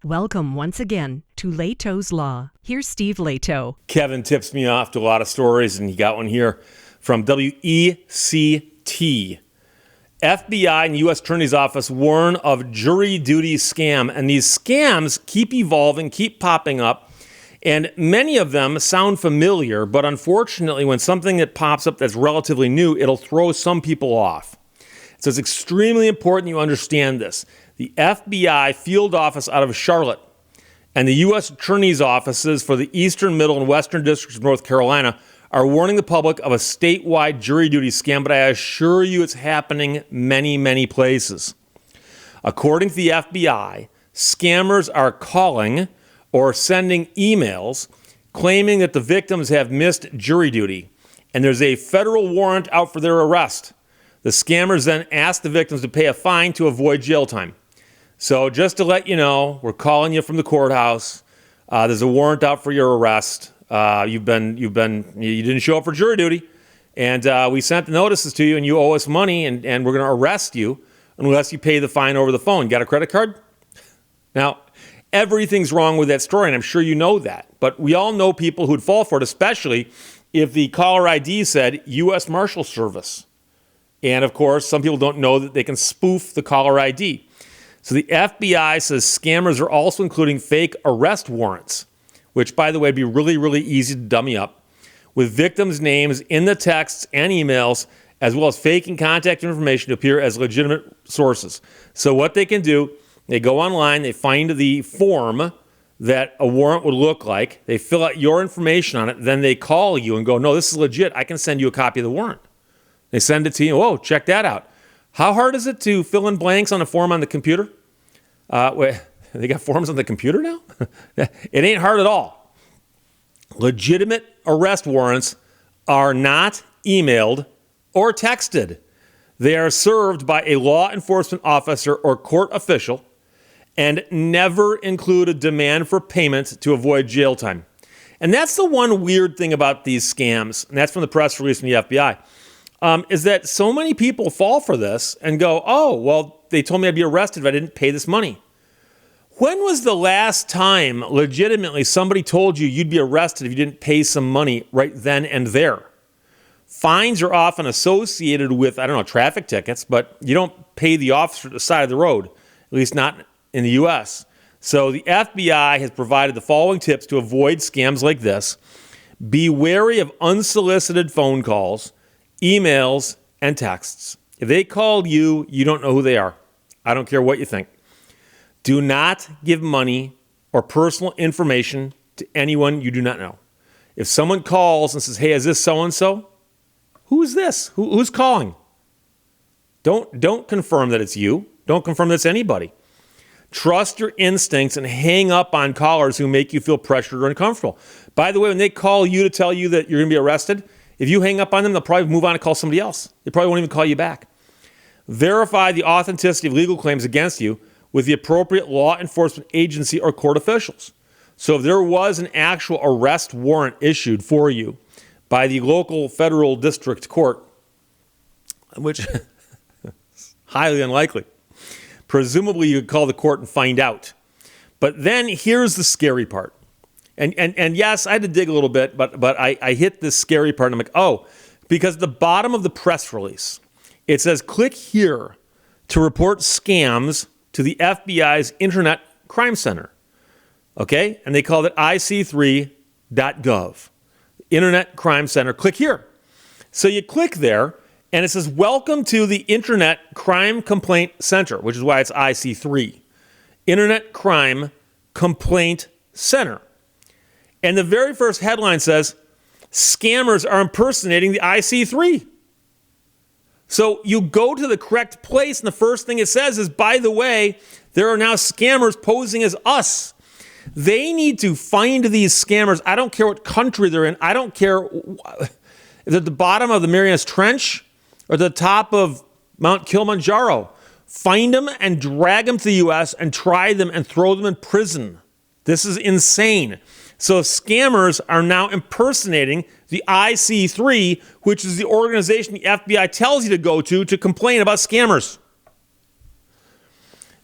Welcome once again to Lehto's Law. Here's Steve Lehto. Kevin tips me off to a lot of stories, and he got one here from WECT. FBI and U.S. Attorney's Office warn of jury duty scam. And these scams keep evolving, keep popping up, and many of them sound familiar, but unfortunately, when something that pops up that's relatively new, it'll throw some people off. So it's extremely important you understand this. The FBI field office out of Charlotte and the U.S. Attorney's offices for the Eastern, Middle, and Western Districts of North Carolina are warning the public of a statewide jury duty scam, but I assure you it's happening many, many places. According to the FBI, scammers are calling or sending emails claiming that the victims have missed jury duty, and there's a federal warrant out for their arrest. The scammers then ask the victims to pay a fine to avoid jail time. So just to let you know, we're calling you from the courthouse. There's a warrant out for your arrest. You didn't show up for jury duty, and we sent the notices to you, and you owe us money, and we're going to arrest you unless you pay the fine over the phone. Got a credit card? Now, everything's wrong with that story, and I'm sure you know that. But we all know people who'd fall for it, especially if the caller ID said U.S. Marshal Service. And of course, some people don't know that they can spoof the caller ID. So the FBI says scammers are also including fake arrest warrants, which, by the way, would be really, really easy to dummy up, with victims' names in the texts and emails, as well as faking contact information to appear as legitimate sources. So what they can do, they go online, they find the form that a warrant would look like, they fill out your information on it, then they call you and go, no, this is legit, I can send you a copy of the warrant. They send it to you, whoa, check that out. How hard is it to fill in blanks on a form on the computer? They got forms on the computer now? It ain't hard at all. Legitimate arrest warrants are not emailed or texted. They are served by a law enforcement officer or court official and never include a demand for payment to avoid jail time. And that's the one weird thing about these scams, and that's from the press release from the FBI, is that so many people fall for this and go, oh, well, they told me I'd be arrested if I didn't pay this money. When was the last time legitimately somebody told you you'd be arrested if you didn't pay some money right then and there? Fines are often associated with, traffic tickets, but you don't pay the officer at the side of the road, at least not in the U.S. So the FBI has provided the following tips to avoid scams like this. Be wary of unsolicited phone calls, emails, and texts. If they called you, you don't know who they are. I don't care what you think. Do not give money or personal information to anyone you do not know. If someone calls and says, hey, is this so-and-so? Who is this? Who's calling? Don't confirm that it's you. Don't confirm that it's anybody. Trust your instincts and hang up on callers who make you feel pressured or uncomfortable. By the way, when they call you to tell you that you're going to be arrested, if you hang up on them, they'll probably move on and call somebody else. They probably won't even call you back. Verify the authenticity of legal claims against you with the appropriate law enforcement agency or court officials. So if there was an actual arrest warrant issued for you by the local federal district court, which is highly unlikely, presumably you could call the court and find out. But then here's the scary part. And yes, I had to dig a little bit, but I hit this scary part, and I'm like, oh, because at the bottom of the press release, it says, click here to report scams to the FBI's Internet Crime Center. Okay? And they called it ic3.gov. Internet Crime Center. Click here. So you click there, and it says, welcome to the Internet Crime Complaint Center, which is why it's IC3. Internet Crime Complaint Center. And the very first headline says, scammers are impersonating the IC3. So you go to the correct place, and the first thing it says is, by the way, there are now scammers posing as us. They need to find these scammers. I don't care what country they're in. I don't care if they're at the bottom of the Marianas Trench or the top of Mount Kilimanjaro. Find them and drag them to the U.S. and try them and throw them in prison. This is insane. So scammers are now impersonating the IC3, which is the organization the FBI tells you to go to complain about scammers.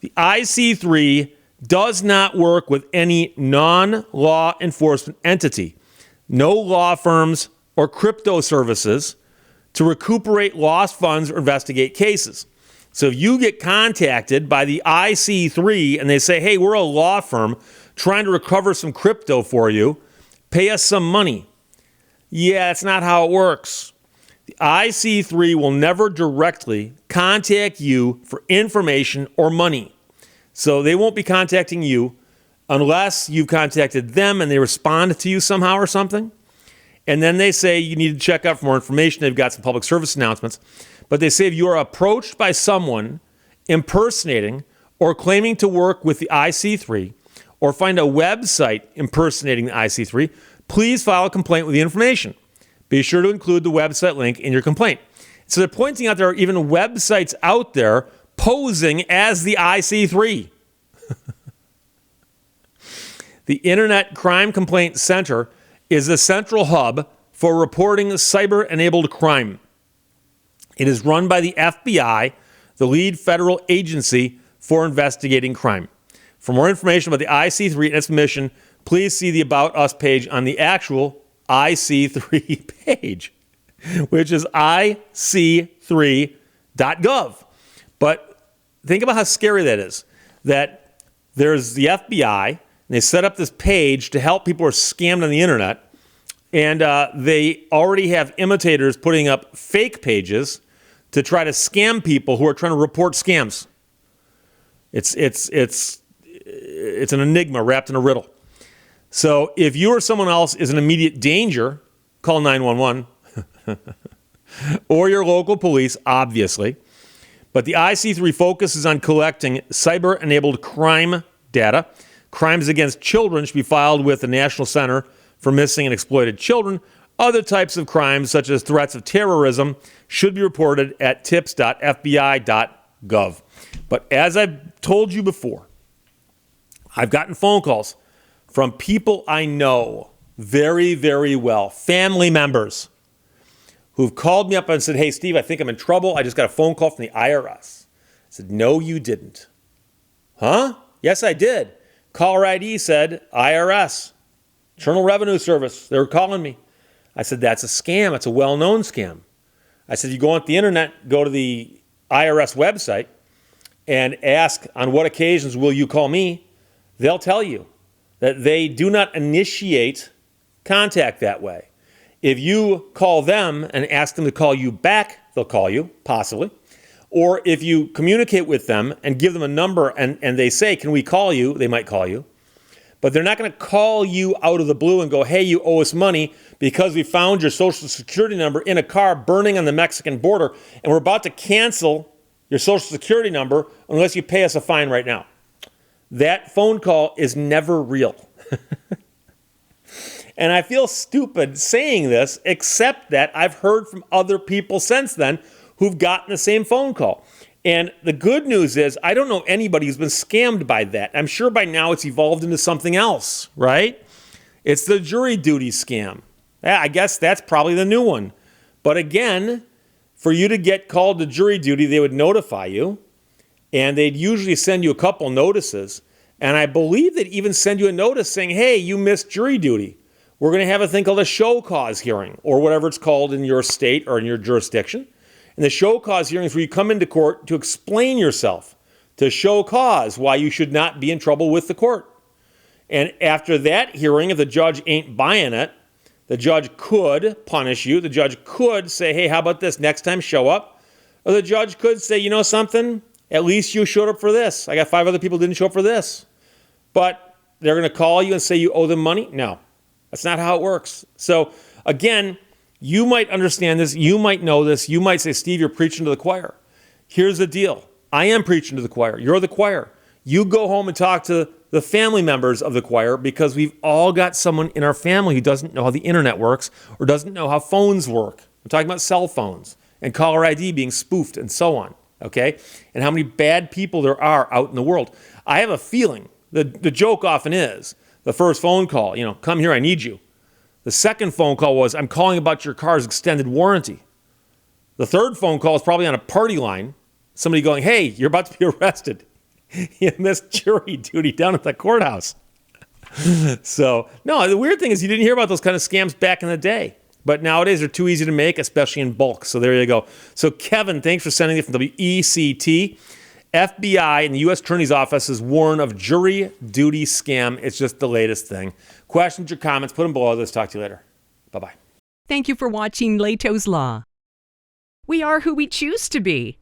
The IC3 does not work with any non-law enforcement entity, no law firms or crypto services to recuperate lost funds or investigate cases. So if you get contacted by the IC3 and they say, hey, we're a law firm trying to recover some crypto for you, pay us some money. Yeah, that's not how it works. The IC3 will never directly contact you for information or money. So they won't be contacting you unless you've contacted them and they respond to you somehow or something. And then they say you need to check out for more information. They've got some public service announcements. But they say if you are approached by someone impersonating or claiming to work with the IC3 or find a website impersonating the IC3, please file a complaint with the information. Be sure to include the website link in your complaint. So they're pointing out there are even websites out there posing as the IC3. The Internet Crime Complaint Center is a central hub for reporting cyber-enabled crime. It is run by the FBI, the lead federal agency for investigating crime. For more information about the IC3 and its mission, please see the About Us page on the actual IC3 page, which is ic3.gov. But think about how scary that is, that there's the FBI, and they set up this page to help people who are scammed on the internet, and they already have imitators putting up fake pages to try to scam people who are trying to report scams. It's an enigma wrapped in a riddle. So if you or someone else is in immediate danger, call 911 or your local police, obviously. But the IC3 focuses on collecting cyber-enabled crime data. Crimes against children should be filed with the National Center for Missing and Exploited Children. Other types of crimes, such as threats of terrorism, should be reported at tips.fbi.gov. But as I've told you before, I've gotten phone calls from people I know very, very well, family members, who've called me up and said, hey, Steve, I think I'm in trouble. I just got a phone call from the IRS. I said, no, you didn't. Huh? Yes, I did. Caller ID said IRS, Internal Revenue Service. They were calling me. I said, that's a scam. It's a well-known scam. I said, you go on the internet, go to the IRS website, and ask, on what occasions will you call me? They'll tell you that they do not initiate contact that way. If you call them and ask them to call you back, they'll call you, possibly. Or if you communicate with them and give them a number and they say, can we call you? They might call you. But they're not going to call you out of the blue and go, hey, you owe us money because we found your Social Security number in a car burning on the Mexican border, and we're about to cancel your Social Security number unless you pay us a fine right now. That phone call is never real. And I feel stupid saying this, except that I've heard from other people since then who've gotten the same phone call. And the good news is I don't know anybody who's been scammed by that. I'm sure by now it's evolved into something else, right? It's the jury duty scam. Yeah, I guess that's probably the new one. But again, for you to get called to jury duty, they would notify you. And they'd usually send you a couple notices. And I believe they'd even send you a notice saying, hey, you missed jury duty. We're going to have a thing called a show cause hearing, or whatever it's called in your state or in your jurisdiction. And the show cause hearing is where you come into court to explain yourself, to show cause why you should not be in trouble with the court. And after that hearing, if the judge ain't buying it, the judge could punish you. The judge could say, hey, how about this? Next time, show up. Or the judge could say, you know something? At least you showed up for this. I got 5 other people who didn't show up for this. But they're going to call you and say you owe them money? No, that's not how it works. So again, you might understand this. You might know this. You might say, Steve, you're preaching to the choir. Here's the deal. I am preaching to the choir. You're the choir. You go home and talk to the family members of the choir, because we've all got someone in our family who doesn't know how the internet works or doesn't know how phones work. I'm talking about cell phones and caller ID being spoofed and so on, okay? And how many bad people there are out in the world. I have a feeling, the joke often is, the first phone call, come here, I need you. The second phone call was, I'm calling about your car's extended warranty. The third phone call is probably on a party line, somebody going, hey, you're about to be arrested. you missed jury duty down at the courthouse. So, no, the weird thing is you didn't hear about those kind of scams back in the day. But nowadays they're too easy to make, especially in bulk. So there you go. So Kevin, thanks for sending it from WECT. FBI and the U.S. Attorney's Office is warned of jury duty scam. It's just the latest thing. Questions or comments, put them below. Let's talk to you later. Bye-bye. Thank you for watching Lehto's Law. We are who we choose to be.